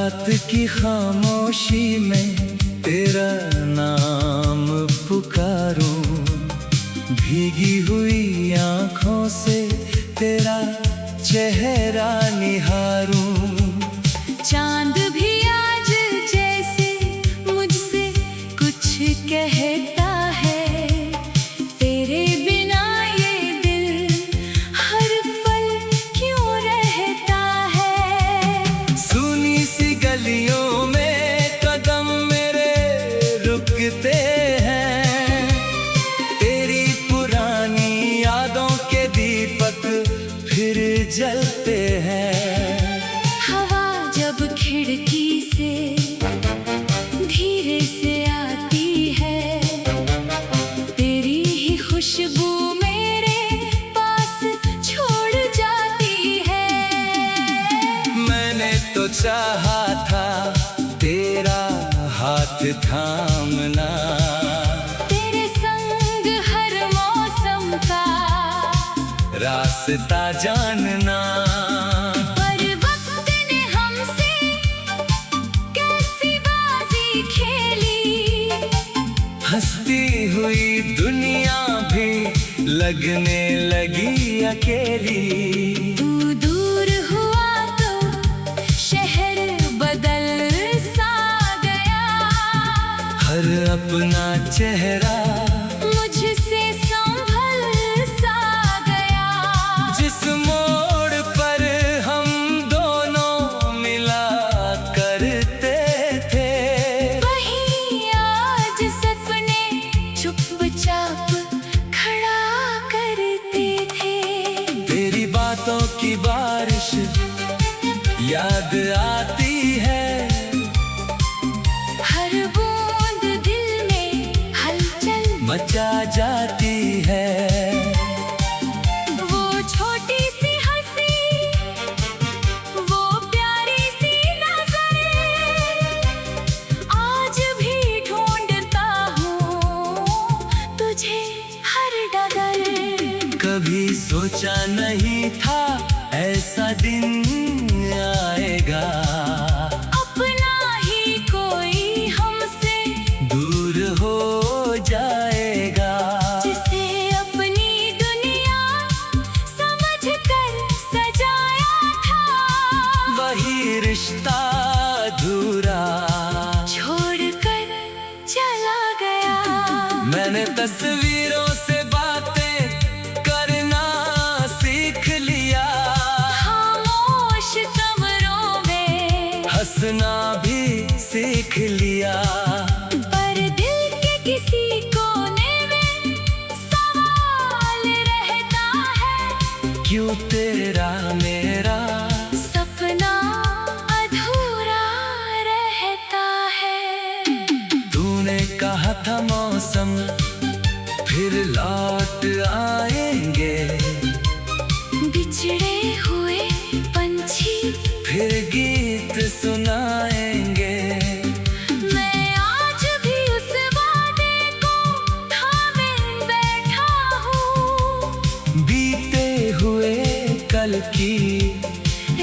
रात की खामोशी में तेरा नाम पुकारूं, भीगी हुई आँखों से तेरा चेहरा निहारूं। चांद भी आज जैसे मुझसे कुछ कहता है, तेरे बिना ये दिल हर पल क्यों रहता है। सुनी सी गलियों में कदम मेरे रुकते हैं, तेरी पुरानी यादों के दीपक फिर जलते हैं। हवा जब खिड़की से धीरे से आती है, तेरी ही खुशबू मेरे पास छोड़ जाती है। मैंने तो चाहा था तेरा हाथ थामना, तेरे संग हर मौसम का रास्ता जानना। पर वक्त ने हमसे कैसी बाजी खेली, हंसती हुई दुनिया भी लगने लगी अकेली। तू दूर हुआ तो शहर बदल सा गया, हर अपना चेहरा मुझसे संभल सा गया। जिस मोड़ पर हम दोनों मिला करते थे, वहीं आज सपने चुपचाप खड़ा करते थे। तेरी बातों की बारिश याद आती है, हर बूंद दिल में हलचल मचा जाती है। वो छोटी सी हंसी, वो प्यारी सी नजर, आज भी ढूंढता हूँ तुझे हर डगर। कभी सोचा नहीं था ऐसा दिन आएगा, अपना ही कोई हमसे दूर हो जाएगा। जिसे अपनी दुनिया समझकर सजाया था, वही रिश्ता अधूरा छोड़कर चला गया। मैंने तस्वीरों से बातें करना सीख लिया, खामोश कमरों में हंसना भी सीख लिया। पर दिल के किसी कोने में सवाल रहता है, क्यों तेरा मेरा सपना अधूरा रहता है। तूने कहा था मौसम फिर लौट आएंगे, बिछड़े हुए पंछी फिर गीत सुनाएंगे। मैं आज भी उस वादे को थामे बैठा हूँ, बीते हुए कल की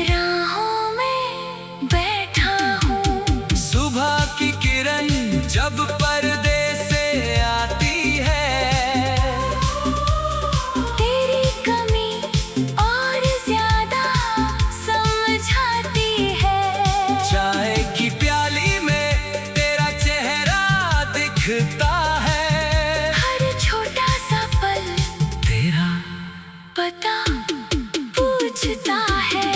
राहों में बैठा हूँ। सुबह की किरण जब पर्दे से आती है, तेरी कमी और ज्यादा समझाती है। चाय की प्याली में तेरा चेहरा दिखता है, हर छोटा सा पल तेरा पता पूछता है।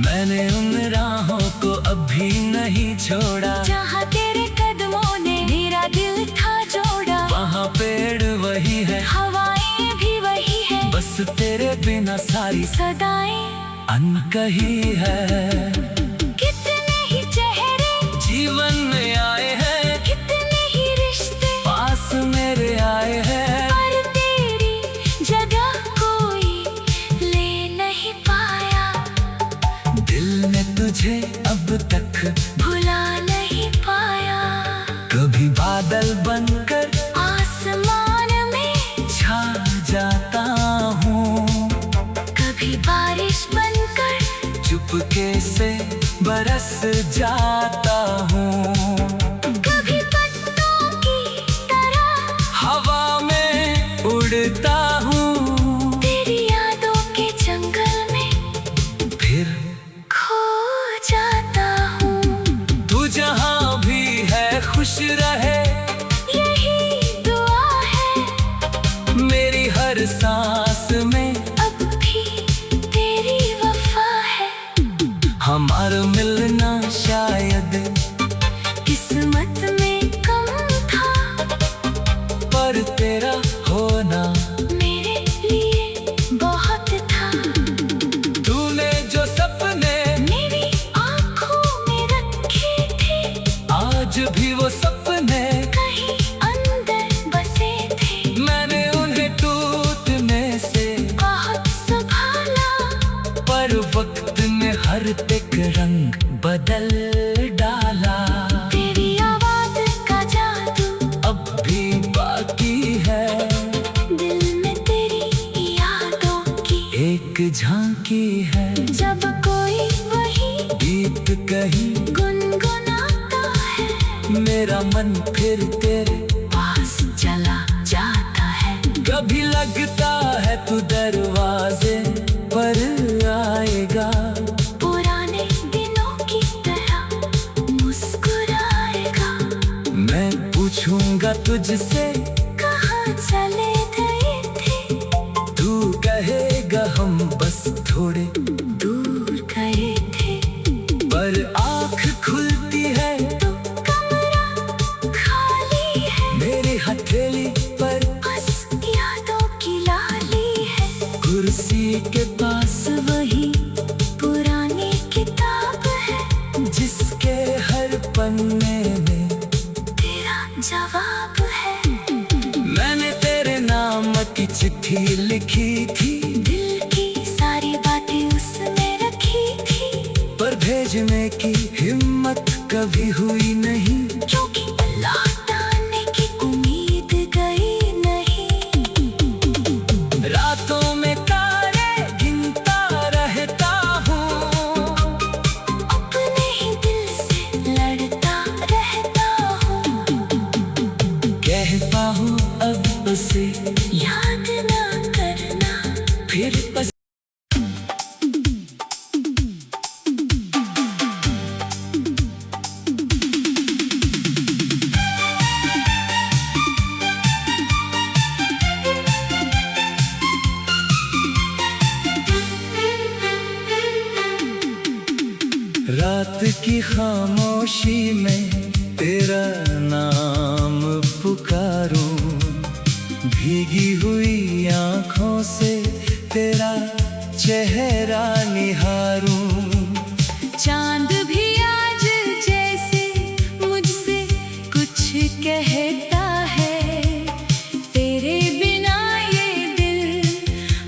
मैंने उन राहों को अभी नहीं छोड़ा, जहाँ तेरे कदमों ने मेरा दिल था जोड़ा, वहाँ पेड़ वही है, हवाएं भी वही है, बस तेरे बिना सारी सदाएं अनकही है। कितने ही चेहरे जीवन में आए हैं, कितने ही रिश्ते पास मेरे आए हैं, पर तेरी जगह कोई ले नहीं पाया। दिल ने तुझे अब तक भुला नहीं पाया। कभी बादल बनकर आसमान में छा जाता हूँ, कभी बारिश बनकर चुपके से बरस जाता हूँ। कभी पत्तों की तरह हवा में उड़ता हूँ। तेरी यादों के जंगल में फिर खो जाता हूँ। तू जहाँ भी है खुश रहे, यही दुआ है मेरी हर सांस में अब भी तेरी वफा है। हमारा मिलना शायद किस्मत में कम था, पर तेरा होना मेरे लिए बहुत था। तूने जो सपने मेरी आंखों में रखे थे, आज भी वो सपने कहीं अंदर बसे थे। मैंने उन्हें टूटने से बहुत संभाला, पर वक्त ने हर एक रंग बदल डाला। तेरी आवाज का जादू अब भी बाकी है, दिल में तेरी यादों की एक झांकी है। जब कोई वही गीत कहीं गुनगुनाता है, मेरा मन फिर तेरे पास चला जाता है। कभी लगता है तू दरवाजे पर आएगा, पुराने दिनों की तरह मुस्कुराएगा। मैं पूछूंगा तुझसे कहाँ चले गए थे, तू कहेगा हम बस थोड़े दूर गए थे। पर आँख खुलती है तो कमरा खाली है, मेरी हथेली पर बस यादों की लाली है। कुर्सी के पास वही पुरानी किताब है, जिसके हर पन्ने में तेरा जवाब है। मैंने तेरे नाम की चिट्ठी लिखी थी, दिल की सारी बातें उसमें रखी थी, पर भेजने की हिम्मत कभी हुई नहीं। क्योंकि लौट आने की उम्मीद गई नहीं। रातों में तारे गिनता रहता हूँ, अपने ही दिल से लड़ता रहता हूँ। कहता हूँ अब उसे याद ना करना, फिर बस। रात की खामोशी में तेरा नाम पुकारूं, भीगी हुई आँखों से तेरा चेहरा निहारूं। चांद भी आज जैसे मुझसे कुछ कहता है, तेरे बिना ये दिल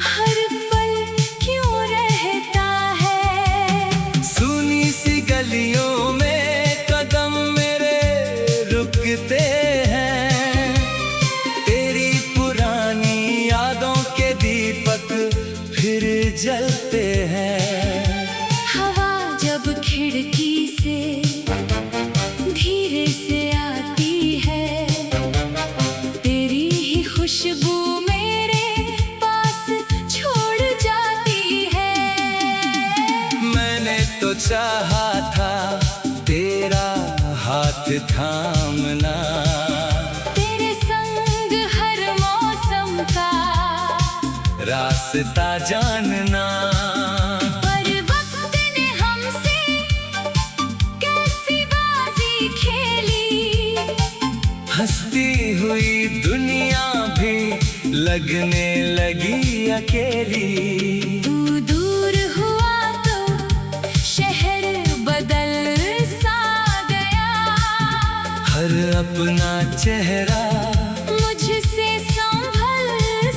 हर पल क्यों रहता है। सुनी सी गलियों में कदम मेरे रुकते हैं, तेरी पुरानी यादों के दीपक फिर जलते हैं। हवा जब खिड़की से धीरे से आती है, तेरी ही खुशबू मेरे पास छोड़ जाती है। मैंने तो चाहा था तेरा हाथ थामना, तेरे संग हर मौसम का रास्ता जानना, पर वक्त ने हमसे कैसी बाजी खेली। हंसती हुई दुनिया भी लगने लगी अकेली। तू दूर हुआ तो शहर बदल सा गया, हर अपना चेहरा मुझसे संभल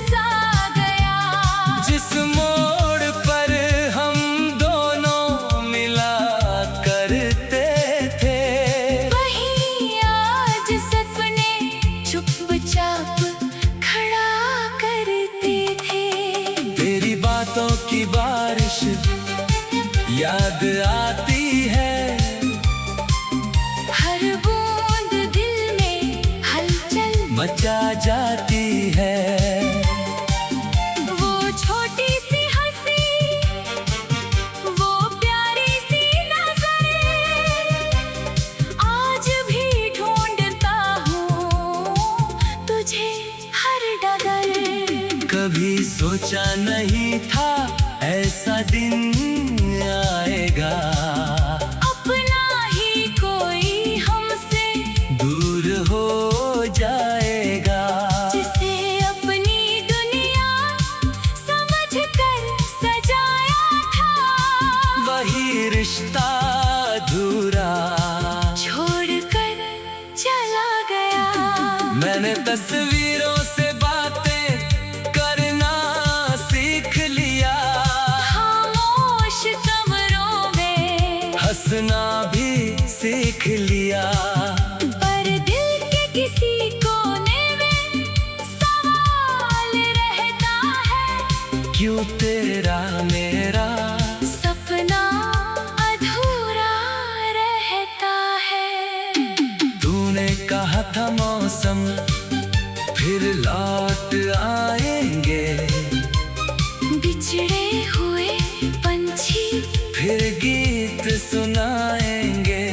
सा गया। जिस मोड़ पर हम दोनों मिला करते थे, वही आज सपने चुपचाप खड़ा करते थे। तेरी बातों की बारिश याद आती है, जाती है। वो छोटी सी हंसी, वो प्यारी सी नजर, आज भी ढूंढता हूँ तुझे हर डगर। कभी सोचा नहीं था ऐसा दिन आएगा, अपना ही कोई हमसे दूर हो जाएगा। जिसे अपनी दुनिया समझकर सजाया था, वही रिश्ता अधूरा छोड़कर चला गया। मैंने तस्वीरों से बातें करना सीख लिया, खामोश कमरों में हंसना भी सीख लिया। पर दिल के किसी कोने में सवाल रहता है, क्यों तेरा मेरा सपना अधूरा रहता है। तूने कहा था मौसम फिर लौट आएंगे, बिछड़े हुए पंछी फिर गीत सुनाएंगे।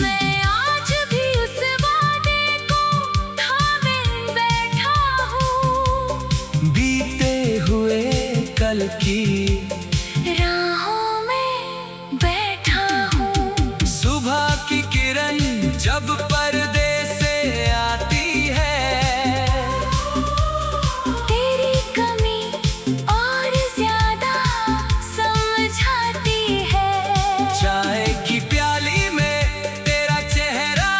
मैं आज भी उस वादे को थामे बैठा हूँ, बीते हुए कल की राहों में बैठा हूँ। सुबह की किरण जब पर्दे से आती है, तेरी कमी और ज्यादा समझाती है। चाय की प्याली में तेरा चेहरा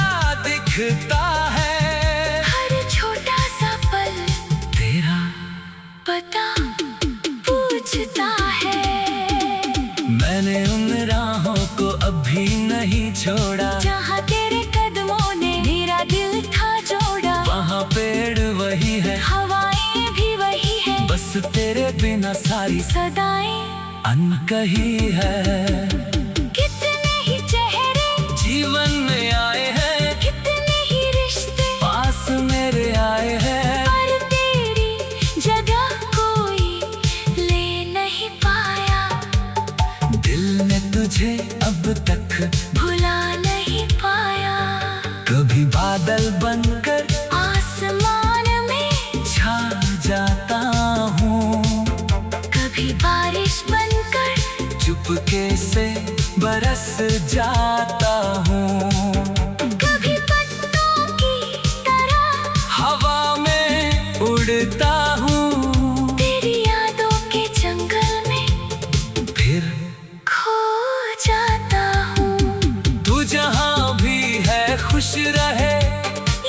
दिखता है, हर छोटा सा पल तेरा पता पूछता है। मैंने उन राहों को अभी नहीं छोड़ा, जहाँ तेरे कदमों ने मेरा दिल था जोड़ा। वहाँ पेड़ वही है, हवाएं भी वही है, बस तेरे बिना सारी सदाएं अनकही है। कितने ही चेहरे जीवन में आए हैं, कितने ही रिश्ते पास मेरे आए हैं, पर तेरी जगह कोई ले नहीं पाया। दिल ने तुझे अब तक भुला नहीं पाया। कभी बादल बनकर आसमान में छा जाता हूँ, कभी बारिश बनकर चुपके से बरस जाता हूँ। कभी पत्तों की तरह हवा में उड़ता हूँ, तेरी यादों के जंगल में फिर खो जाता हूँ। तू जहाँ भी है खुश रहे,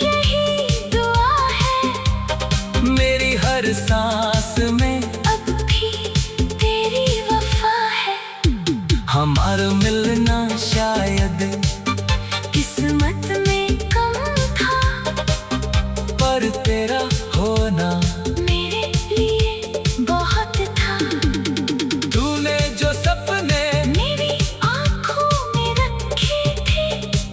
यही दुआ है मेरी हर सांस में अब भी तेरी वफा है। हमारा मिलना शायद किस्मत में कम था, पर तेरा होना मेरे लिए बहुत था। तूने जो सपने मेरी आँखों में रखे थे,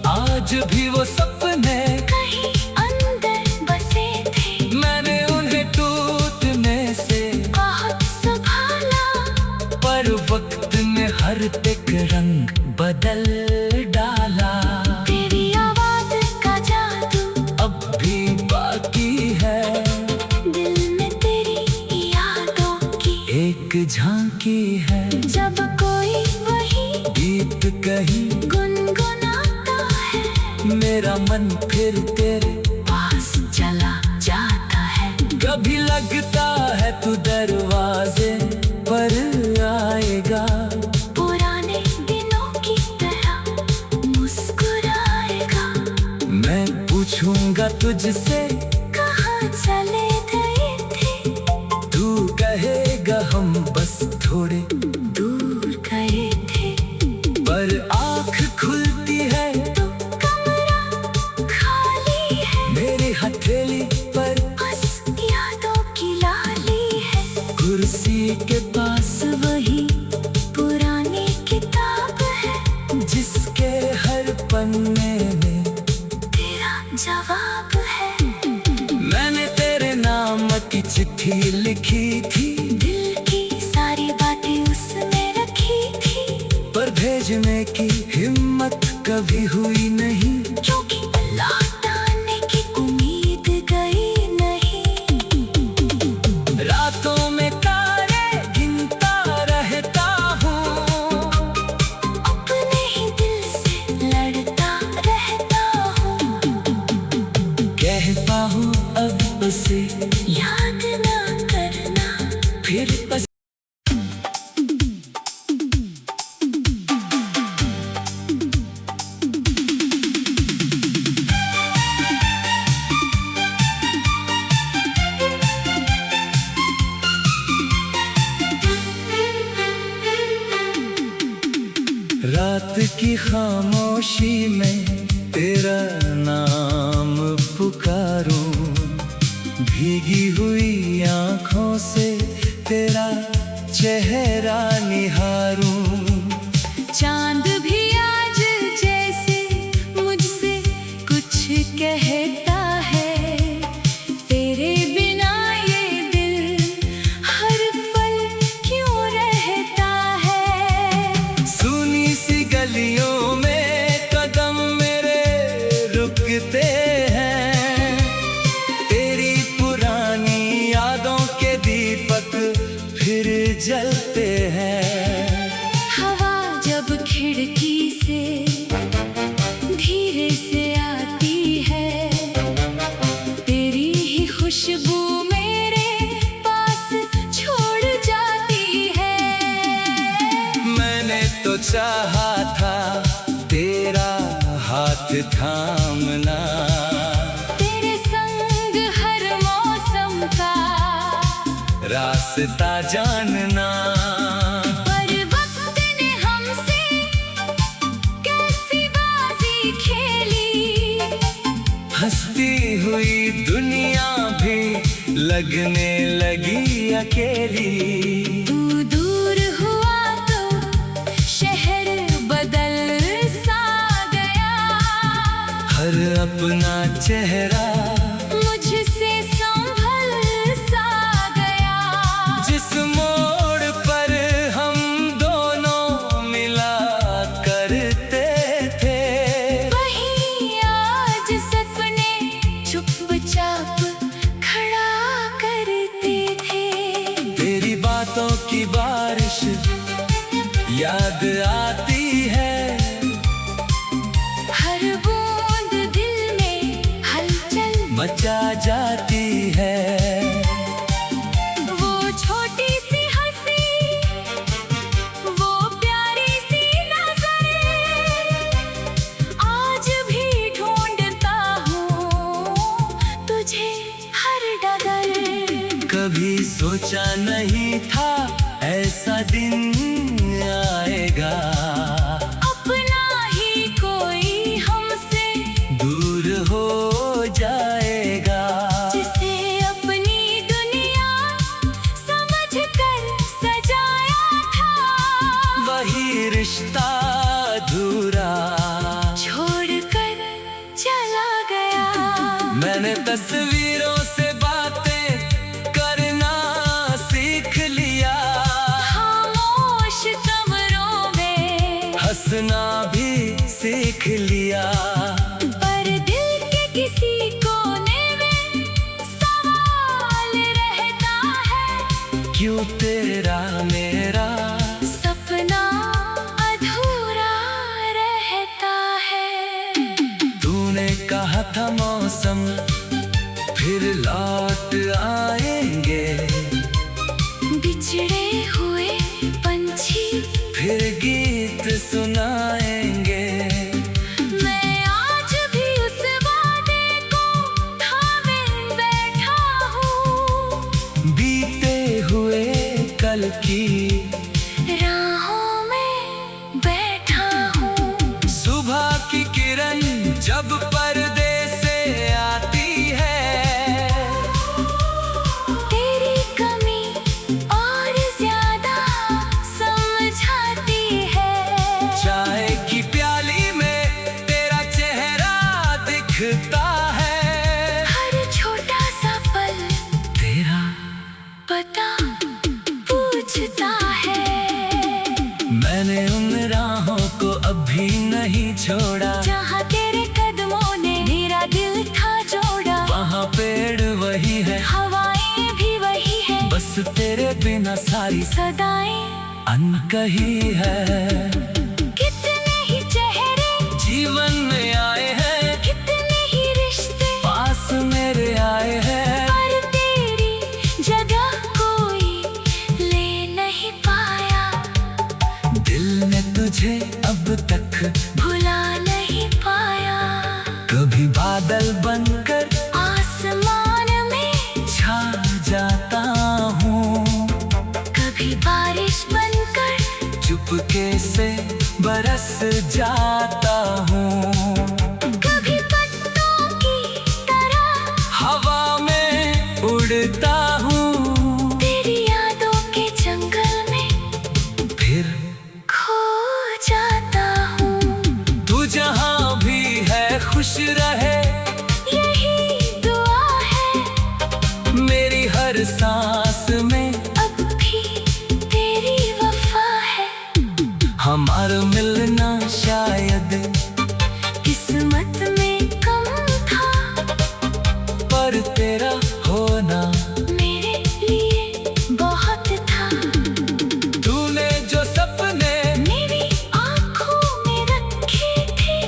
आज भी वो सपने कहीं अंदर बसे थे। मैंने उन्हें टूटने से बहुत संभाला, पर वक्त ने हर एक रंग बदल डाला। तेरी आवाज का जादू अब भी बाकी है, दिल में तेरी यादों की एक झांकी है। जब कोई वही गीत कहीं गुनगुनाता है, मेरा मन फिर तेरे पास चला जाता है। कभी लगता है तू दरवाजे पर आएगा, पुराने दिनों की तरह मुस्कुराएगा। मैं पूछूंगा तुझसे कहाँ चले गए थे, तू कहेगा हम बस थोड़े दूर गए थे। पर आँख खुलती है तो कमरा खाली है, मेरी हथेली पर बस यादों की लाली है। कुर्सी के पास वही पुरानी किताब है, जिसके हर पन्ने में तेरा जवाब है। मैंने समझने की हिम्मत कभी हुई नहीं, क्योंकि लौट आने की उम्मीद गई नहीं। रातों में तारे गिनता रहता हूँ, अपने ही दिल से लड़ता रहता हूँ। कहता हूँ अब उसे याद ना करना, फिर बस। रात की खामोशी में तेरा नाम पुकारूं, भीगी हुई आँखों से तेरा चेहरा निहारूं। चांद भी आज जैसे मुझसे कुछ कहता है, तेरे बिना ये दिल हर पल क्यों रहता है। सुनी सी गलियों में कदम मेरे रुकते हैं, तेरी पुरानी यादों के दीपक फिर जलते हैं। हवा जब खिड़की से धीरे से आती है, तेरी ही खुशबू मेरे पास छोड़ जाती है। मैंने तो चाहा था तेरा हाथ थामना, तेरे संग हर मौसम का रास्ता जानना। पर वक्त ने हमसे कैसी बाजी खेली, हंसती हुई दुनिया भी लगने लगी अकेली। तू दूर हुआ तो शहर बदल सा गया, हर अपना चेहरा मुझसे संभल सा गया। जिस मोड़ पर हम दोनों मिला करते थे, वहीं आज सपने चुपचाप खड़ा करते थे। तेरी बातों की बारिश याद आती है, हर बूंद दिल में हलचल मचा जाती है। वो छोटी सी हंसी, वो प्यारी सी नजर, आज भी ढूंढता हूँ तुझे हर डगर। कभी सोचा नहीं था ऐसा दिन आएगा, अपना ही कोई हमसे दूर हो जाएगा। जिसे अपनी दुनिया समझकर सजाया था, वही रिश्ता अधूरा छोड़कर चला गया। मैंने तस्वीरों से बातें करना सीख लिया, खामोश कमरों में हंसना भी सीख लिया। पर दिल के किसी कोने में सवाल रहता है, क्यों तेरा मेरा सपना अधूरा रहता है। तूने कहा था मौसम फिर लौट आएंगे, बिछड़े हुए पंछी फिर गीत सुनाएंगे। मैं आज भी उस वादे को थामे बैठा हूँ, बीते हुए कल की राहों में बैठा हूँ। सुबह की किरण जब पर्दे से आती है, कभी सदाएं अनकही है। कितने ही चेहरे जीवन में आए हैं, कितने ही रिश्ते पास मेरे आए हैं, पर तेरी जगह कोई ले नहीं पाया। दिल ने तुझे अब तक भुला नहीं पाया। कभी बादल बनकर आसमान में छा जाता हूँ, कभी बारिश बनकर चुपके से बरस जाता हूँ, कभी पत्तों की तरह हवा में उड़ता हूँ, तेरी यादों के जंगल में फिर खो जाता हूँ। तू जहाँ भी है खुश रहे, यही दुआ है मेरी हर सांस में अब भी तेरी वफा है। हमारा मिलना शायद किस्मत में कम था, पर तेरा होना मेरे लिए बहुत था। तूने जो सपने मेरी आंखों में रखे थे,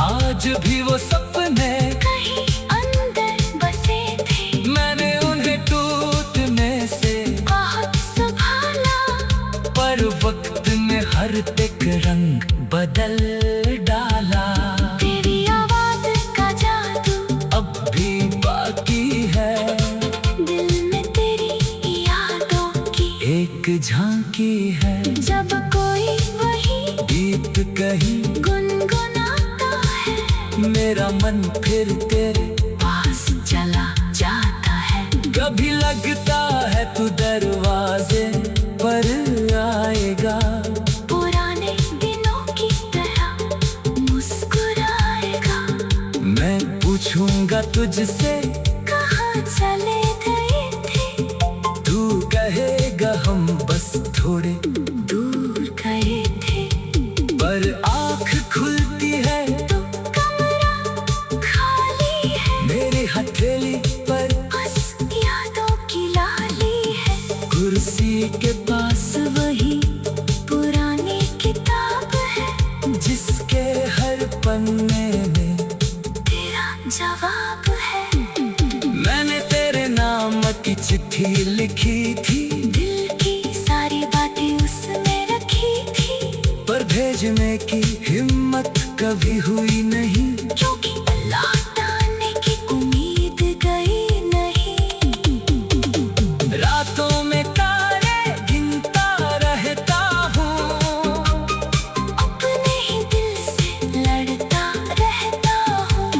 आज भी वो सपने कहीं अंदर बसे थे। मैंने उन्हें टूटने से बहुत संभाला, पर वक्त ने हर एक रंग बदल डाला। तेरी आवाज का जादू अब भी बाकी है, दिल में तेरी यादों की एक झांकी है, जब कोई वही गीत कहीं गुनगुनाता है, मेरा मन फिर तेरे पास चला जाता है। कभी लगता है तू दरवाजे पर आएगा, पुराने दिनों की तरह मुस्कुराएगा। मैं पूछूंगा तुझसे कहाँ चले गए थे, तू कहेगा हम बस थोड़े दूर गए थे। पर आँख खुलती है तो कमरा खाली है, मेरी हथेली पर बस यादों की लाली है। कुर्सी के पास वही पुरानी किताब है, जिसके हर पन्ने में तेरा जवाब है। मैंने तेरे नाम की चिट्ठी लिखी थी, दिल की सारी बातें उसमें रखी थी, पर भेजने की हिम्मत कभी हुई नहीं, क्योंकि लौट आने की उम्मीद गई नहीं। रातों में तारे गिनता रहता हूँ, अपने ही दिल से लड़ता रहता हूँ,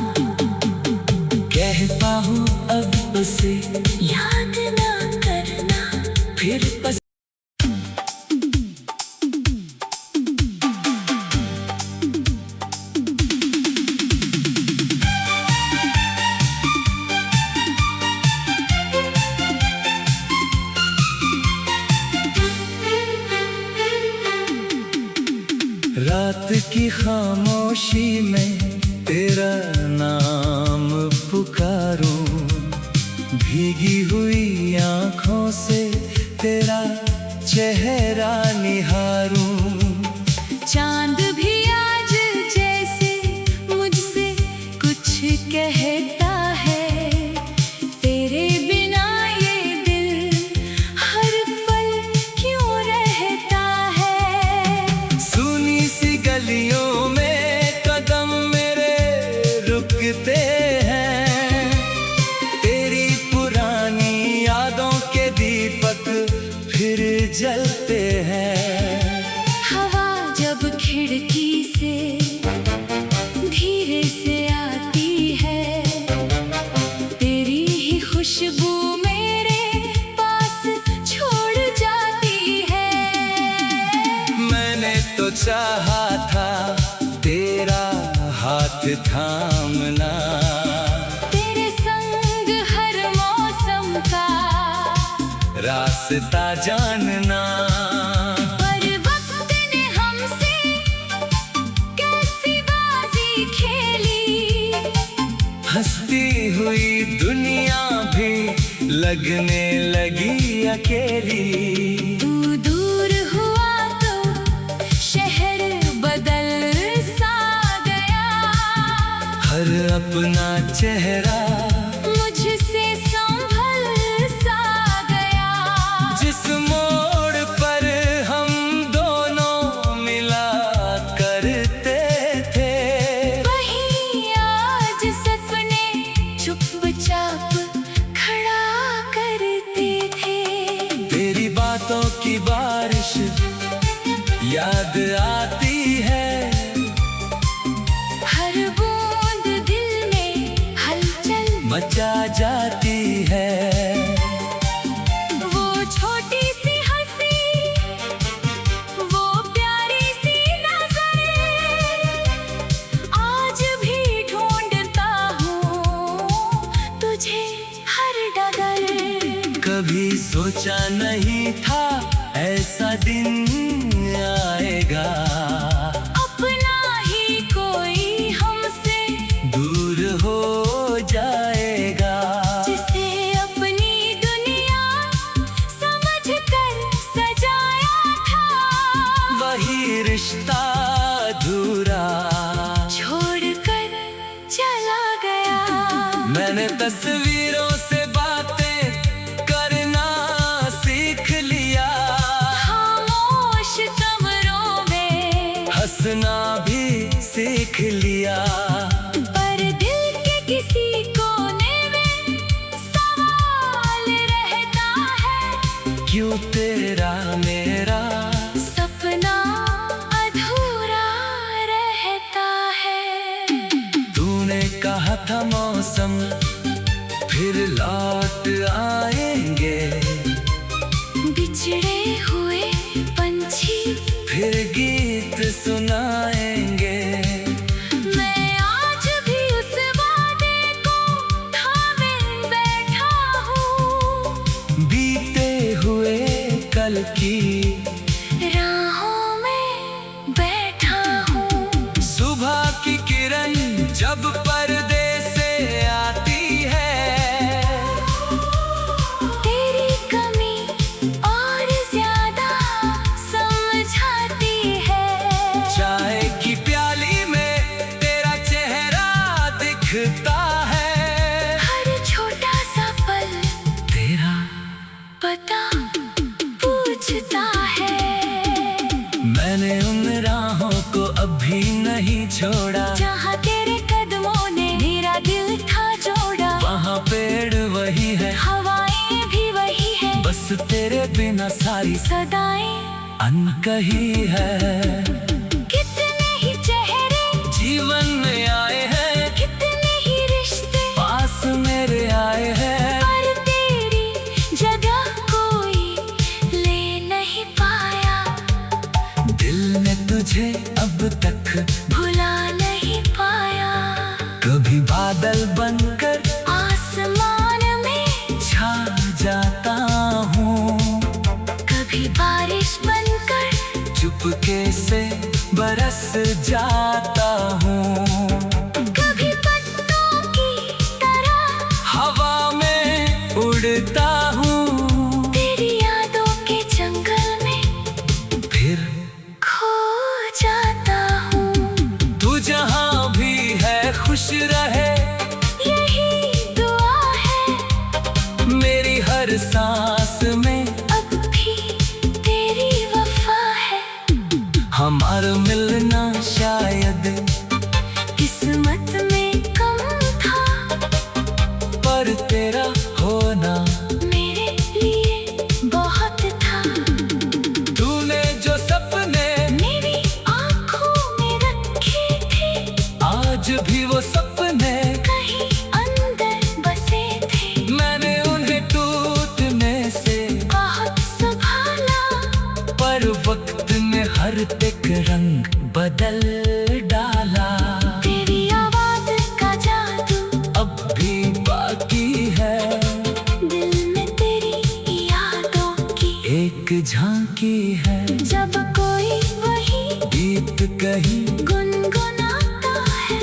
कहता हूँ अब उसे याद ना करना। फिर बस रात की खामोशी में तेरा नाम पुकारूं, भीगी हुई आँखों से तेरा चेहरा निहारूं, चांद भी आज जैसे मुझसे कुछ कहता है, तेरे बिना ये दिल हर पल क्यों रहता है। सुनी सी गलियों में कदम मेरे रुकते हैं, तेरी पुरानी यादों के दीपक फिर जलते हैं। हवा जब खिड़की से धीरे से आती है, तेरी ही खुशबू मेरे पास छोड़ जाती है। मैंने तो चाहा था तेरा हाथ थामना, तेरे संग हर मौसम का रास्ता जानना, पर वक्त ने हमसे कैसी बाजी खेली। हंसती हुई दुनिया भी लगने लगी अकेली। तू याद आती है। हर बूंद दिल में हलचल मचा जाती है। वो छोटी सी हंसी, वो प्यारी सी नजर, आज भी ढूंढता हूँ तुझे हर डगर। कभी सोचा नहीं था ऐसा दिन आएगा, अपना ही कोई हमसे दूर हो जाएगा। जिसे अपनी दुनिया समझकर सजाया था, वही रिश्ता अधूरा छोड़कर चला गया। मैंने तस्वीरों से बातें करना सीख लिया, खामोश कमरों में हंसना भी सीख लिया। पर दिल के किसी कोने में सवाल रहता है, क्यों तेरा मेरा सपना अधूरा रहता है। तूने कहा था मौसम फिर लौट आएंगे, बिछड़े हुए पंछी फिर गीत सुनाएंगे। मैं आज भी उस वादे को थामे बैठा हूँ, बीते हुए कल की राहों में बैठा हूँ। सुबह की किरण जब पर्दे से आती है, तेरी कमी और ज्यादा समझाती है। चाय की प्याली में तेरा चेहरा दिखता है। हर छोटा सा पल तेरा पता पूछता है। मैंने उन राहों को अभी नहीं छोड़ा, जहाँ तेरे कदमों ने मेरा दिल था जोड़ा। वहाँ पेड़ वही है, हवाएं भी वही है, बस तेरे बिना सारी सदाएं अनकही है। कितने ही चेहरे जीवन में आए हैं, कितने ही रिश्ते पास मेरे आए हैं, पर तेरी जगह कोई ले नहीं पाया। दिल ने तुझे अब तक भुला नहीं पाया। कभी बादल बनकर आसमान में छा जाता हूँ, कभी बारिश बनकर चुपके से बरस जाता हूँ। कभी पत्तों की तरह हवा में उड़ता हूँ, तेरी यादों के जंगल में फिर खो जाता हूँ। तू जहाँ भी है खुश रहे, यही दुआ है मेरी हर सांस में अब भी तेरी वफा है। हमारा मिलना शायद किस्मत में कम था, पर तेरा होना मेरे लिए बहुत था। तूने जो सपने मेरी आँखों में रखे थे, आज भी वो सपने कहीं अंदर बसे थे। मैंने उन्हें टूटने से बहुत संभाला, पर वक्त ने हर एक रंग बदल डाला। तेरी आवाज का जादू अब भी बाकी है, दिल में तेरी यादों की एक झांकी है। जब कोई वही गीत कहीं गुनगुनाता है,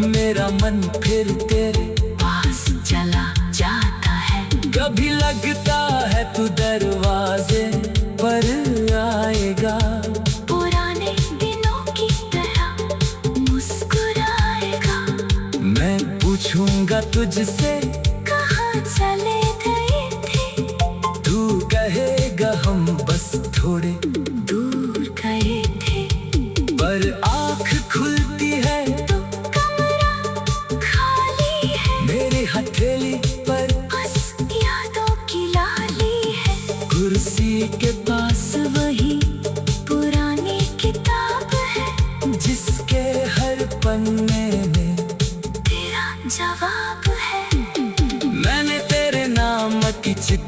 मेरा मन फिर तेरे पास चला जाता है। कभी लगता है तू दरवाजे पर आएगा, पुराने दिनों की तरह मुस्कुराएगा। मैं पूछूंगा तुझसे कहाँ चले गए थे, तू कहेगा हम बस थोड़े दूर गए थे। पर आँख खुलती है तो कमरा खाली है, मेरी हथेली पर बस यादों की लाली है। कुर्सी के पास वही पुरानी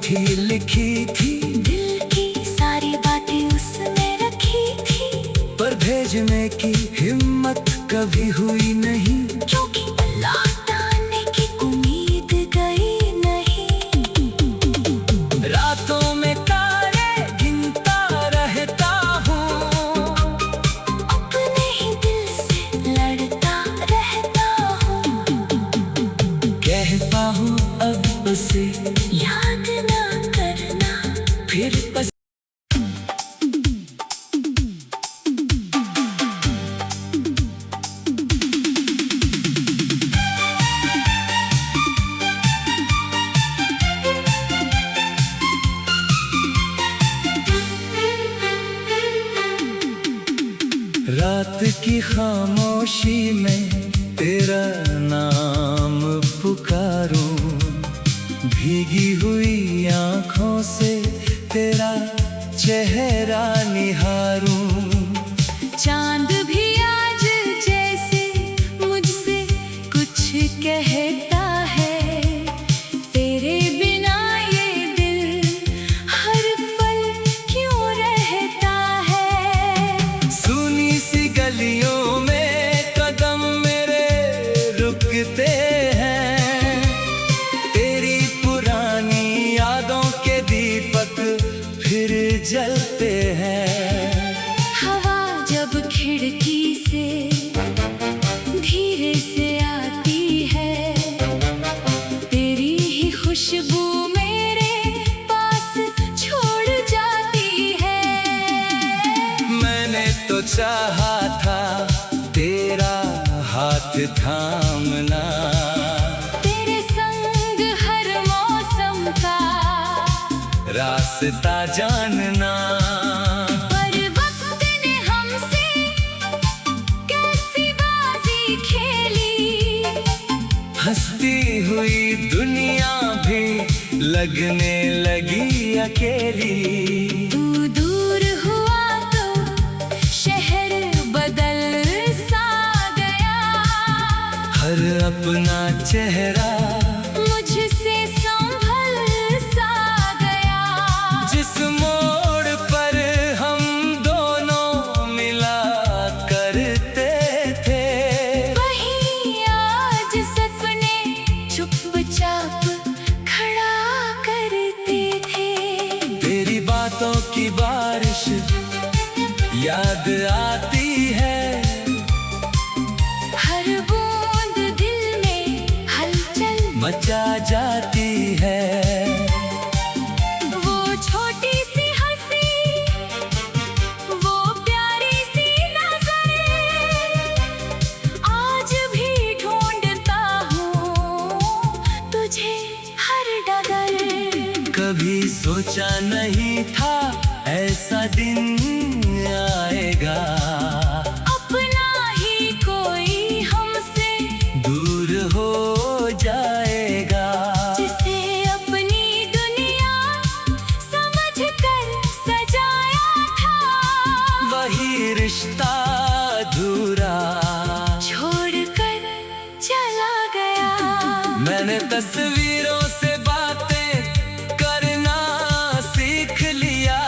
चिट्ठी लिखी थी, दिल की सारी बातें उसमें रखी थी, पर भेजने की हिम्मत कभी हुई नहीं, क्योंकि लौट आने की उम्मीद गई नहीं। रातों में तारे गिनता रहता हूँ, अपने ही दिल से लड़ता रहता हूँ, कहता हूँ अब उसे याद ना करना फिर रात की खामोशी में तेरा नाम पुकारूं, भीगी हुई आँखों से तेरा चेहरा निहारूं। चांद भी आज जैसे मुझसे कुछ कहता है, तेरे बिना ये दिल हर पल क्यों रहता है। सुनी सी गलियों में कदम मेरे रुकते हैं, तेरी पुरानी यादों के दीपक फिर जलते हैं। हवा जब खिड़की से धीरे से आती है, तेरी ही खुशबू मेरे पास छोड़ जाती है। मैंने तो चाहा था तेरा हाथ थामना, तेरे संग हर मौसम का रास्ता जानना, पर वक्त ने हमसे कैसी बाजी खेली। हंसती हुई दुनिया भी लगने लगी अकेली। तू दूर हुआ तो शहर बदल सा गया, हर अपना चेहरा मुझसे संभल सा गया। जिस मोड़ पर हम दोनों मिला करते थे, वहीं आज सपने चुपचाप खड़ा करते थे। तेरी बातों की बारिश याद आती है, हर बूंद दिल में हलचल मचा जाती है। वो छोटी सी हंसी, वो प्यारी सी नजर, आज भी ढूंढता हूँ तुझे हर डगर। कभी सोचा नहीं था ऐसा दिन आएगा, अपना ही कोई हमसे दूर हो जाएगा। जिसे अपनी दुनिया समझकर सजाया था, वही रिश्ता अधूरा छोड़कर चला गया। मैंने तस्वीरों से बातें करना सीख लिया,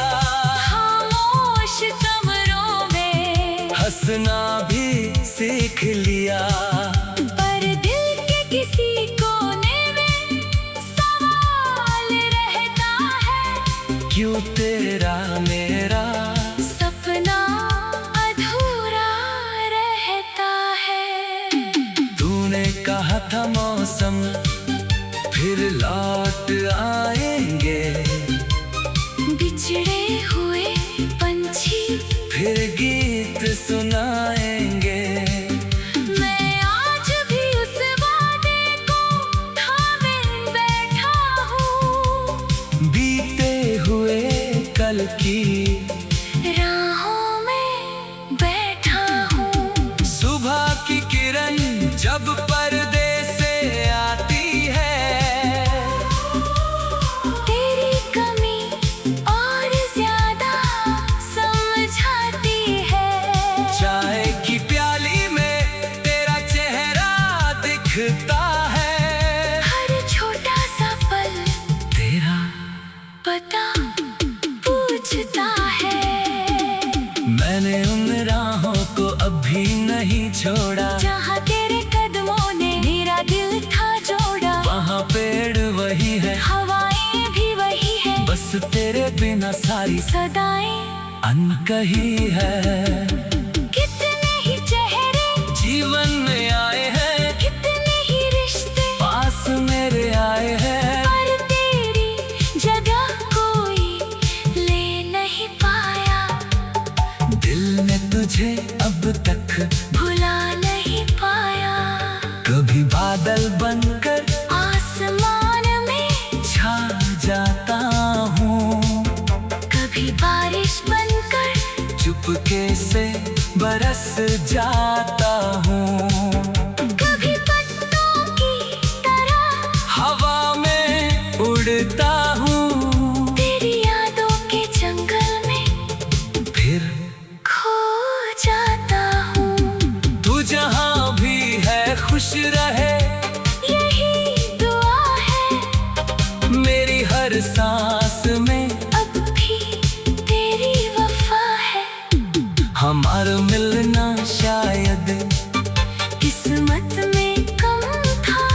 खामोश कमरों में हंसना भी सीख लिया। पर दिल के किसी कोने में सवाल रहता है, क्यों तेरा मेरा सपना अधूरा रहता है। तूने कहा था मौसम फिर लौट आएंगे, बिछड़े हुए पंछी फिर गीत सुनाएंगे। मैं आज भी उस वादे को थामे बैठा हूँ, बीते हुए कल की राहों में बैठा हूँ। सुबह की किरण जब पर्दे से आती है, तेरी कमी और ज्यादा समझाती है। चाय मैंने उन राहों को अभी नहीं छोड़ा, जहाँ तेरे कदमों ने मेरा दिल था जोड़ा। वहाँ पेड़ वही है, हवाएं भी वही है, बस तेरे बिना सारी सदाएं अनकही है। कितने ही चेहरे जीवन में आए हैं, कितने ही रिश्ते पास मेरे आए हैं, पर तेरी जगह कोई ले नहीं पाया। दिल ने तुझे अब तक भुला नहीं पाया। कभी बादल बनकर आसमान में छा जाता हूँ, कभी बारिश बनकर चुपके से बरस जाता हूँ, कभी पत्तों की तरह हवा में उड़ता हूँ, तेरी यादों के जंगल में फिर खो जाता हूँ। तू जहाँ भी है खुश रहे, यही दुआ है मेरी हर सांस में अब भी तेरी वफा है। हमारा मिलना शायद किस्मत में कम था,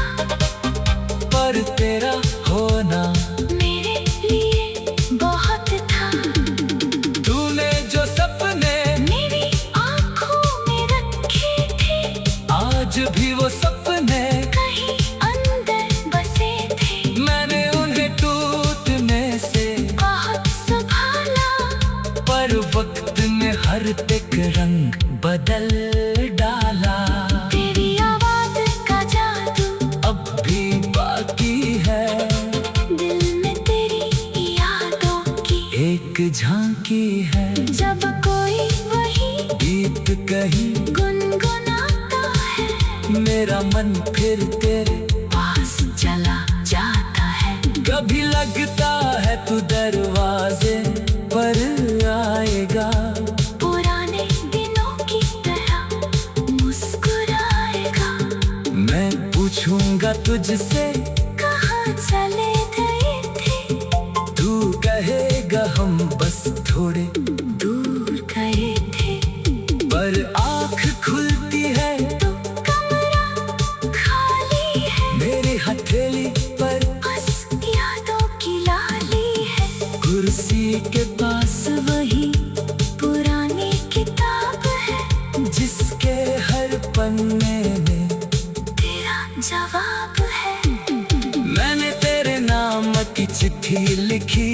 पर तेरा होना मेरे लिए बहुत था। तूने जो सपने मेरी आँखों में रखे थे, आज भी वो सपने कहीं अंदर बसे थे। मैंने उन्हें टूटने से बहुत संभाला, पर वक्त ने हर एक रंग बदल डाला। तेरी आवाज़ का जादू अब भी बाकी है, दिल में तेरी यादों की एक झांकी है, जब कोई वही गीत कहीं गुनगुनाता है, मेरा मन फिर तेरे पास चला जाता है। कभी लगता है तू दरवाजे पर आएगा, पुराने दिनों की तरह मुस्कुराएगा। मैं पूछूंगा तुझसे कहाँ चले गए थे, तू कहेगा हम बस थोड़े दूर गए थे। पर आँख खुलती है तो कमरा खाली है, मेरी हथेली पर बस यादों की लाली है। कुर्सी के पास वही पुरानी किताब है, जिसके हर पन्ने में तेरा जवाब है। मैंने तेरे नाम की चिट्ठी लिखी